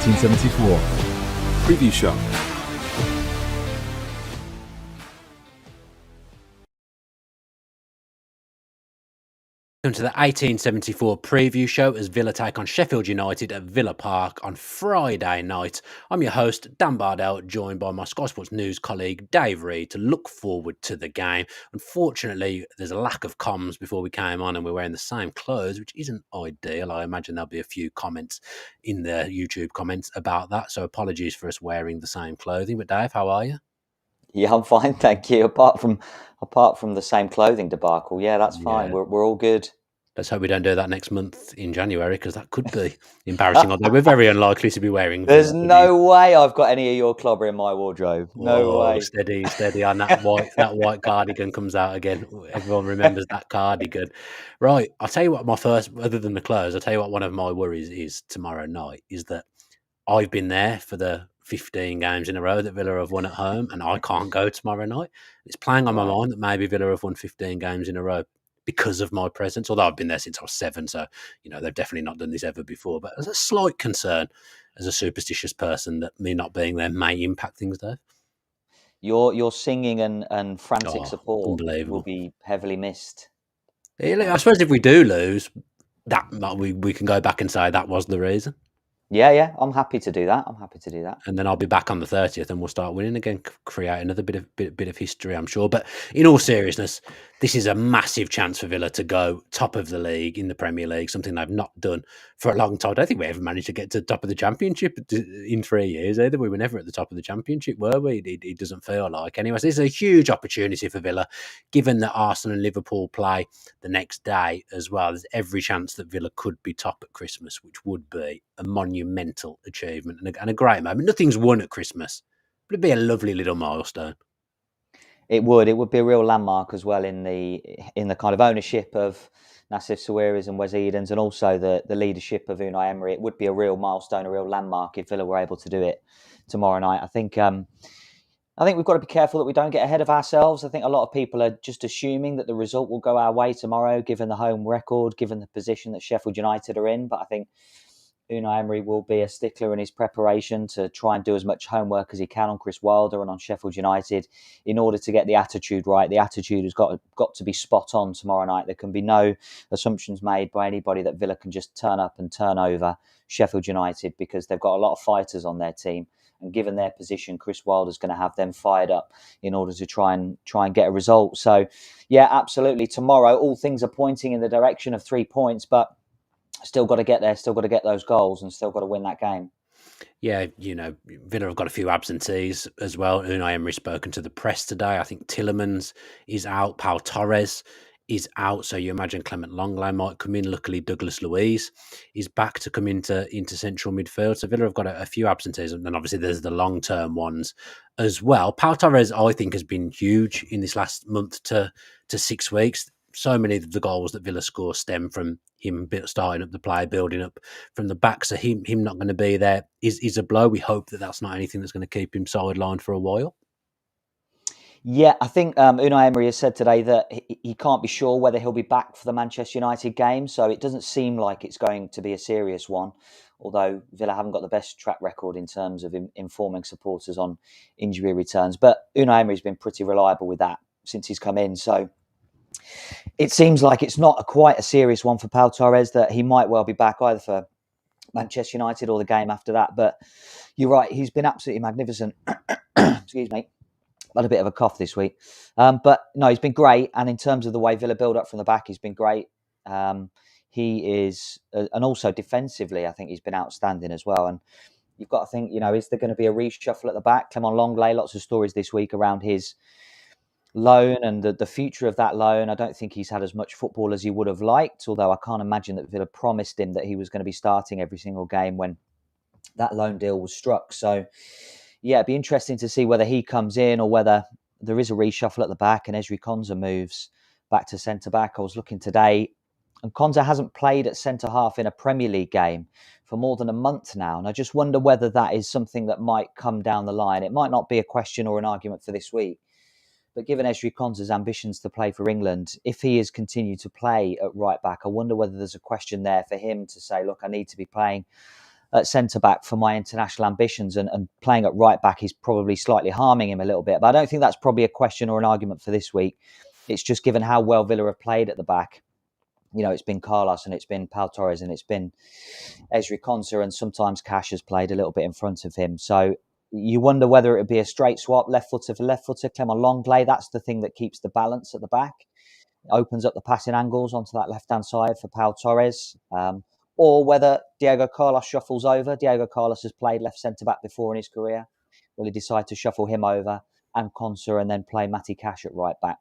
1874 Preview Show. Welcome to the 1874 preview show as Villa take on Sheffield United at Villa Park on Friday night. I'm your host, Dan Bardell, joined by my Sky Sports News colleague, Dave Reed, to look forward to the game. Unfortunately, there's a lack of comms before we came on and we're wearing the same clothes, which isn't ideal. I imagine there'll be a few comments in the YouTube comments about that, so apologies for us wearing the same clothing. But Dave, how are you? Yeah, I'm fine, thank you. Apart from the same clothing debacle, yeah, that's fine. Yeah. We're all good. Let's hope we don't do that next month in January, because that could be embarrassing. Although we're very unlikely to be wearing There's Villa no way I've got any of your clobber in my wardrobe. No Whoa, way. steady on that white cardigan comes out again. Everyone remembers that cardigan. Right, I'll tell you what other than the clothes, I'll tell you what one of my worries is tomorrow night is that I've been there for the 15 games in a row that Villa have won at home and I can't go tomorrow night. It's playing on my Right. mind that maybe Villa have won 15 games in a row because of my presence, although I've been there since I was 7, so, they've definitely not done this ever before. But there's a slight concern as a superstitious person that me not being there may impact things, Dave. Your singing and frantic Oh, support will unbelievable. be heavily missed. I suppose if we do lose, that we can go back and say that was the reason. Yeah, I'm happy to do that. And then I'll be back on the 30th and we'll start winning again, create another bit of history, I'm sure. But in all seriousness, this is a massive chance for Villa to go top of the league in the Premier League, something they've not done for a long time. I don't think we ever managed to get to the top of the Championship in 3 years either. We were never at the top of the Championship, were we? It doesn't feel like. Anyways, this is a huge opportunity for Villa, given that Arsenal and Liverpool play the next day as well. There's every chance that Villa could be top at Christmas, which would be a monumental achievement and a great moment. Nothing's won at Christmas, but it'd be a lovely little milestone. It would be a real landmark as well in the kind of ownership of Nassif Sawiris and Wes Edens, and also the leadership of Unai Emery. It would be a real milestone, a real landmark if Villa were able to do it tomorrow night. I think we've got to be careful that we don't get ahead of ourselves. I think a lot of people are just assuming that the result will go our way tomorrow, given the home record, given the position that Sheffield United are in. But I think Unai Emery will be a stickler in his preparation to try and do as much homework as he can on Chris Wilder and on Sheffield United in order to get the attitude right. The attitude has got to be spot on tomorrow night. There can be no assumptions made by anybody that Villa can just turn up and turn over Sheffield United, because they've got a lot of fighters on their team. And given their position, Chris Wilder's going to have them fired up in order to try and get a result. So, yeah, absolutely. Tomorrow, all things are pointing in the direction of 3 points, but still got to get there, still got to get those goals, and still got to win that game. Yeah, Villa have got a few absentees as well. Unai Emery's spoken to the press today. I think Tielemans is out. Pau Torres is out. So you imagine Clement Longley might come in. Luckily, Douglas Luiz is back to come into central midfield. So Villa have got a few absentees. And then obviously there's the long-term ones as well. Pau Torres, I think, has been huge in this last month to 6 weeks. So many of the goals that Villa score stem from him starting up the play, building up from the back. So him not going to be there is a blow. We hope that that's not anything that's going to keep him sidelined for a while. Yeah, I think Unai Emery has said today that he can't be sure whether he'll be back for the Manchester United game. So it doesn't seem like it's going to be a serious one, although Villa haven't got the best track record in terms of informing supporters on injury returns. But Unai Emery's been pretty reliable with that since he's come in. So it seems like it's not quite a serious one for Pau Torres, that he might well be back either for Manchester United or the game after that. But you're right, he's been absolutely magnificent. Excuse me. I've had a bit of a cough this week. But no, he's been great. And in terms of the way Villa build up from the back, he's been great. He is, and also defensively, I think he's been outstanding as well. And you've got to think, is there going to be a reshuffle at the back? Clement Longley, lots of stories this week around his loan and the future of that loan. I don't think he's had as much football as he would have liked, although I can't imagine that Villa promised him that he was going to be starting every single game when that loan deal was struck. So, yeah, it'd be interesting to see whether he comes in or whether there is a reshuffle at the back and Ezri Konsa moves back to centre-back. I was looking today, and Konsa hasn't played at centre-half in a Premier League game for more than a month now. And I just wonder whether that is something that might come down the line. It might not be a question or an argument for this week. But given Ezri Konsa's ambitions to play for England, if he is continued to play at right back, I wonder whether there's a question there for him to say, look, I need to be playing at centre back for my international ambitions, and playing at right back is probably slightly harming him a little bit. But I don't think that's probably a question or an argument for this week. It's just given how well Villa have played at the back. It's been Carlos and it's been Pau Torres and it's been Ezri Konsa, and sometimes Cash has played a little bit in front of him. So you wonder whether it would be a straight swap, left footer for left footer, Clement Longley. That's the thing that keeps the balance at the back. It opens up the passing angles onto that left-hand side for Pau Torres. Or whether Diego Carlos shuffles over. Diego Carlos has played left centre-back before in his career. Will he decide to shuffle him over and Konsa and then play Matty Cash at right back?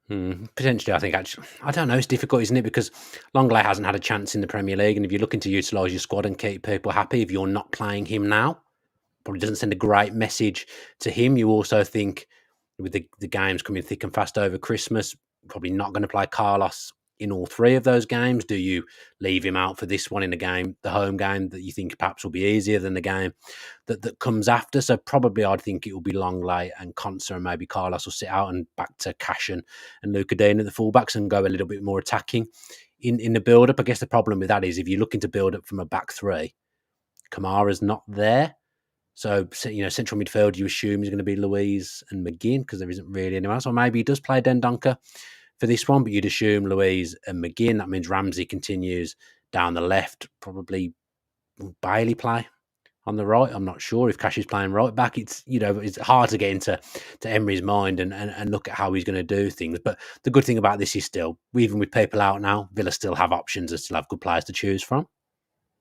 Potentially, I think actually, I don't know. It's difficult, isn't it? Because Longley hasn't had a chance in the Premier League, and if you're looking to utilise your squad and keep people happy, if you're not playing him now, probably doesn't send a great message to him. You also think with the games coming thick and fast over Christmas, probably not going to play Carlos in all three of those games. Do you leave him out for this one in the home game that you think perhaps will be easier than the game that comes after? So probably I'd think it will be Longley and Konsa, and maybe Carlos will sit out and back to Cash and Luca Dean at the fullbacks and go a little bit more attacking in the build-up. I guess the problem with that is if you're looking to build up from a back three, Kamara's not there. So, central midfield, you assume is going to be Louise and McGinn because there isn't really anyone else. Or maybe he does play Dendoncker for this one, but you'd assume Louise and McGinn. That means Ramsey continues down the left. Probably Bailey play on the right. I'm not sure if Cash is playing right back. It's hard to get into Emery's mind and look at how he's going to do things. But the good thing about this is still, even with people out now, Villa still have options and still have good players to choose from.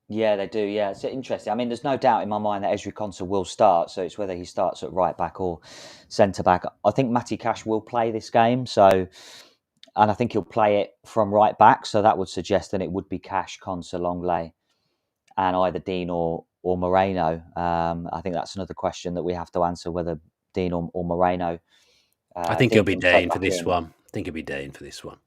Yeah, they do. Yeah, it's interesting. I mean, there's no doubt in my mind that Ezri Konsa will start. So it's whether he starts at right back or centre back. I think Matty Cash will play this game. And I think he'll play it from right back. So that would suggest that it would be Cash, Konsa, Longley, and either Dean or Moreno. I think that's another question that we have to answer, whether Dean or Moreno. I think it'll be Dean for this one. I think it'll be Dean for this one.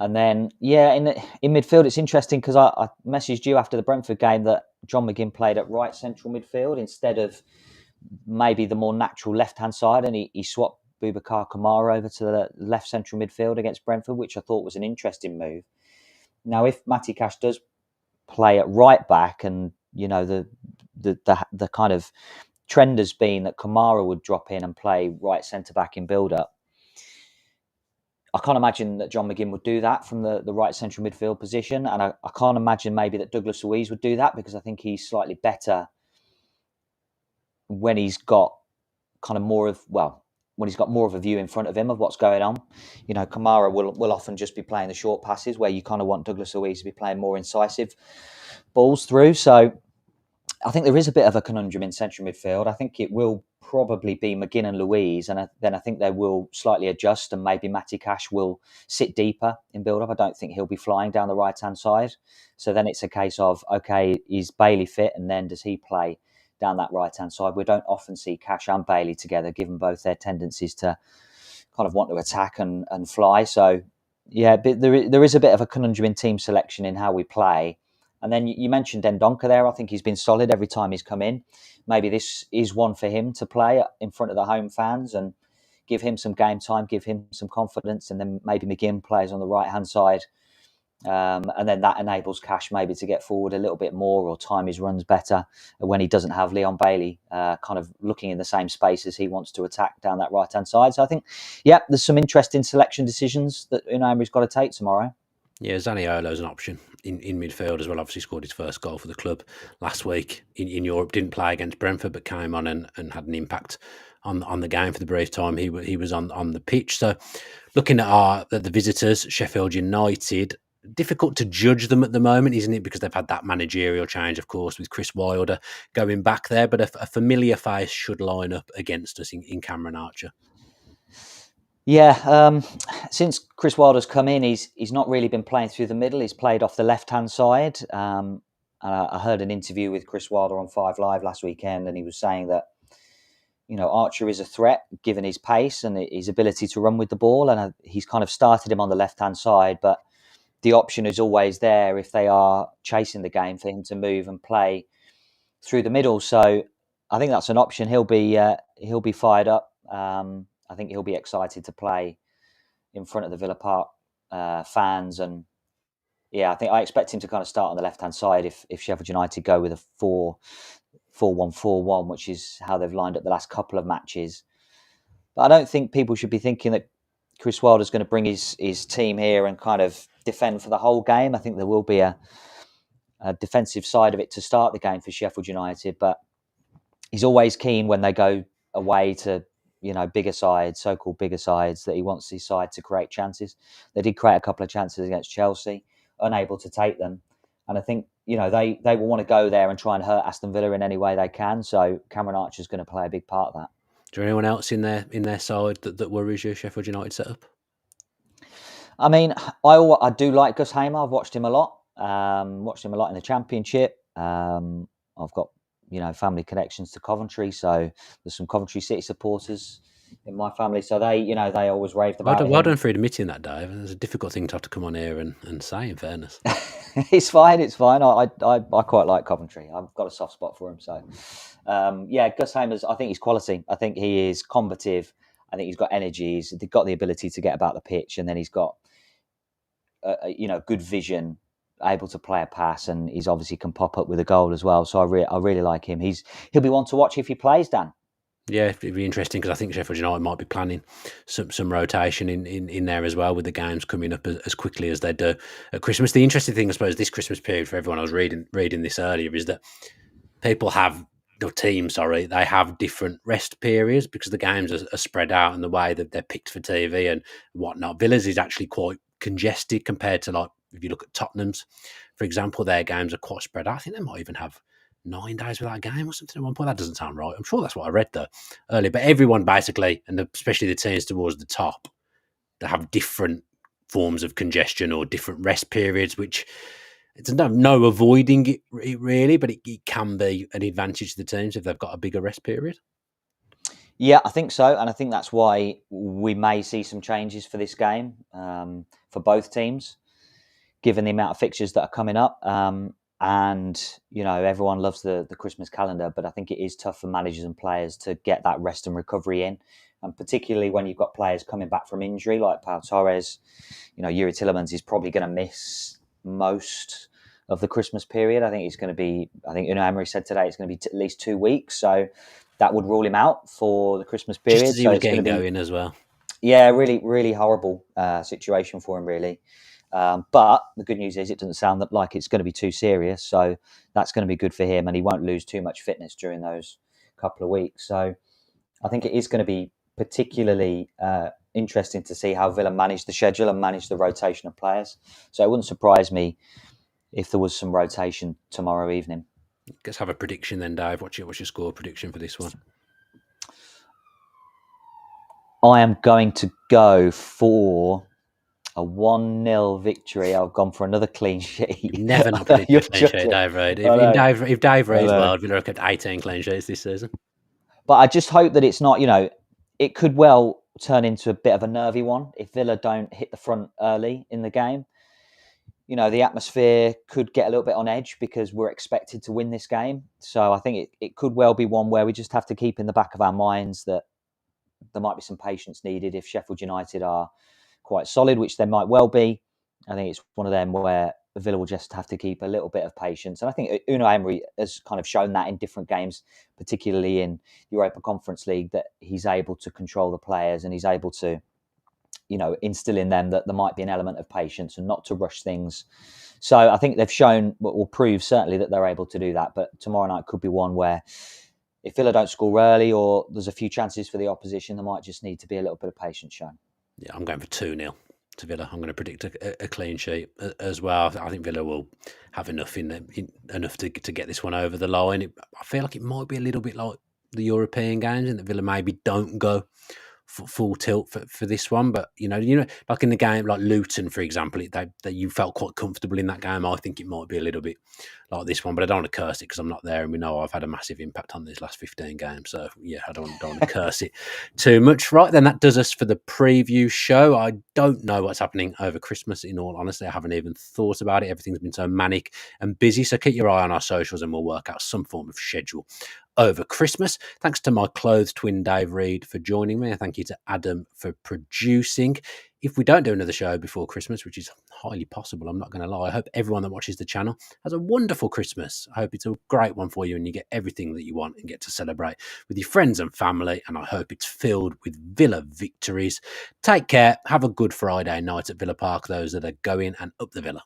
And then, in midfield, it's interesting because I messaged you after the Brentford game that John McGinn played at right central midfield instead of maybe the more natural left-hand side, and he swapped Boubacar Kamara over to the left central midfield against Brentford, which I thought was an interesting move. Now, if Matty Cash does play at right back, and the kind of trend has been that Kamara would drop in and play right centre back in build-up, I can't imagine that John McGinn would do that from the right central midfield position. And I can't imagine maybe that Douglas Luiz would do that, because I think he's slightly better when he's got kind of when he's got more of a view in front of him of what's going on. Kamara will often just be playing the short passes, where you kind of want Douglas Luiz to be playing more incisive balls through. So I think there is a bit of a conundrum in central midfield. I think it will probably be McGinn and Louise, and then I think they will slightly adjust, and maybe Matty Cash will sit deeper in build-up. I don't think he'll be flying down the right-hand side. So then it's a case of, okay, is Bailey fit, and then does he play down that right-hand side? We don't often see Cash and Bailey together, given both their tendencies to kind of want to attack and fly. So, yeah, but there is a bit of a conundrum in team selection in how we play. And then you mentioned Dendoncker there. I think he's been solid every time he's come in. Maybe this is one for him to play in front of the home fans and give him some game time, give him some confidence, and then maybe McGinn plays on the right-hand side. And then that enables Cash maybe to get forward a little bit more or time his runs better when he doesn't have Leon Bailey kind of looking in the same space as he wants to attack down that right-hand side. So I think, there's some interesting selection decisions that Unai Emery's got to take tomorrow. Yeah, Zaniolo's an option in midfield as well. Obviously scored his first goal for the club last week in Europe. Didn't play against Brentford, but came on and had an impact on the game for the brief time he was on the pitch. So looking at the visitors, Sheffield United, difficult to judge them at the moment, isn't it? Because they've had that managerial change, of course, with Chris Wilder going back there. But a familiar face should line up against us in Cameron Archer. Yeah, since Chris Wilder's come in, he's not really been playing through the middle. He's played off the left-hand side. I heard an interview with Chris Wilder on 5 Live last weekend, and he was saying that, Archer is a threat given his pace and his ability to run with the ball, and he's kind of started him on the left-hand side, but the option is always there if they are chasing the game for him to move and play through the middle. So I think that's an option. He'll be fired up. I think he'll be excited to play in front of the Villa Park fans, and Yeah, I think I expect him to kind of start on the left hand side if Sheffield United go with a 4-1-4-1, which is how they've lined up the last couple of matches. But I don't think people should be thinking that Chris Wilder's going to bring his team here and kind of defend for the whole game. I think there will be a defensive side of it to start the game for Sheffield United, but he's always keen when they go away to bigger sides, so-called bigger sides, that he wants his side to create chances. They did create a couple of chances against Chelsea, unable to take them, and I think they will want to go there and try and hurt Aston Villa in any way they can. So Cameron Archer's going to play a big part of that. Is there anyone else in their side that worries you, Sheffield United setup? I mean, I do like Gus Hamer. I've watched him a lot. Watched him a lot in the Championship. I've got family connections to Coventry, so there's some Coventry City supporters in my family. So they always raved about him. Well done for admitting that, Dave. It's a difficult thing to have to come on here and say, in fairness. It's fine. I quite like Coventry. I've got a soft spot for him. So, Gus Hamer's, I think he's quality. I think he is combative. I think he's got energy. He's got the ability to get about the pitch, and then he's got good vision, able to play a pass, and he's obviously can pop up with a goal as well. So I really like him. He'll be one to watch if he plays, Dan. Yeah, it'd be interesting because I think Sheffield United might be planning some rotation in there as well, with the games coming up as quickly as they do at Christmas. The interesting thing, I suppose, this Christmas period for everyone, I was reading this earlier, is that people have they have different rest periods because the games are spread out in the way that they're picked for TV and whatnot. Villa's is actually quite congested compared to, like, if you look at Tottenham's, for example, their games are quite spread out. I think they might even have 9 days without a game or something at one point. That doesn't sound right. I'm sure that's what I read though earlier. But everyone basically, and especially the teams towards the top, they have different forms of congestion or different rest periods, which it's no avoiding it really, but it can be an advantage to the teams if they've got a bigger rest period. Yeah, I think so. And I think that's why we may see some changes for this game for both teams, given the amount of fixtures that are coming up. And, everyone loves the Christmas calendar, but I think it is tough for managers and players to get that rest and recovery in. And particularly when you've got players coming back from injury, like Pau Torres, Yuri Tillemans is probably going to miss most of the Christmas period. I think Unai Emery said today it's going to be at least 2 weeks. So that would rule him out for the Christmas period. Just as he was getting going as well. Yeah, really, really horrible situation for him, really. But the good news is it doesn't sound like it's going to be too serious. So that's going to be good for him, and he won't lose too much fitness during those couple of weeks. So I think it is going to be particularly interesting to see how Villa manage the schedule and manage the rotation of players. So it wouldn't surprise me if there was some rotation tomorrow evening. Let's have a prediction then, Dave. What's your score prediction for this one? I am going to go for a 1-0 victory. I've gone for another clean sheet. You've never not predicted a clean sheet, Dave Reid. If Dave Reid's well, Villa have kept 18 clean sheets this season. But I just hope that it's not, it could well turn into a bit of a nervy one if Villa don't hit the front early in the game. The atmosphere could get a little bit on edge because we're expected to win this game. So I think it could well be one where we just have to keep in the back of our minds that there might be some patience needed if Sheffield United are quite solid, which they might well be. I think it's one of them where Villa will just have to keep a little bit of patience. And I think Unai Emery has kind of shown that in different games, particularly in Europa Conference League, that he's able to control the players and he's able to, instill in them that there might be an element of patience and not to rush things. So I think they've shown, what will prove certainly, that they're able to do that. But tomorrow night could be one where if Villa don't score early or there's a few chances for the opposition, there might just need to be a little bit of patience shown. Yeah, I'm going for 2-0 to Villa. I'm going to predict a clean sheet as well. I think Villa will have enough enough to get this one over the line. I feel like it might be a little bit like the European games, and that Villa maybe don't go full tilt for this one. But like in the game, like Luton, for example, that you felt quite comfortable in that game. I think it might be a little bit like this one, but I don't want to curse it because I'm not there, and we know I've had a massive impact on these last 15 games. So yeah, I don't want to curse it too much. Right then, that does us for the preview show. I don't know what's happening over Christmas. In all honesty, I haven't even thought about it. Everything's been so manic and busy. So keep your eye on our socials, and we'll work out some form of schedule over Christmas. Thanks to my clothes twin Dave Reid for joining me. And thank you to Adam for producing. if we don't do another show before Christmas, which is highly possible, I'm not going to lie, I hope everyone that watches the channel has a wonderful Christmas. I hope it's a great one for you and you get everything that you want and get to celebrate with your friends and family. And I hope it's filled with Villa victories. Take care. Have a good Friday night at Villa Park, those that are going, and up the Villa.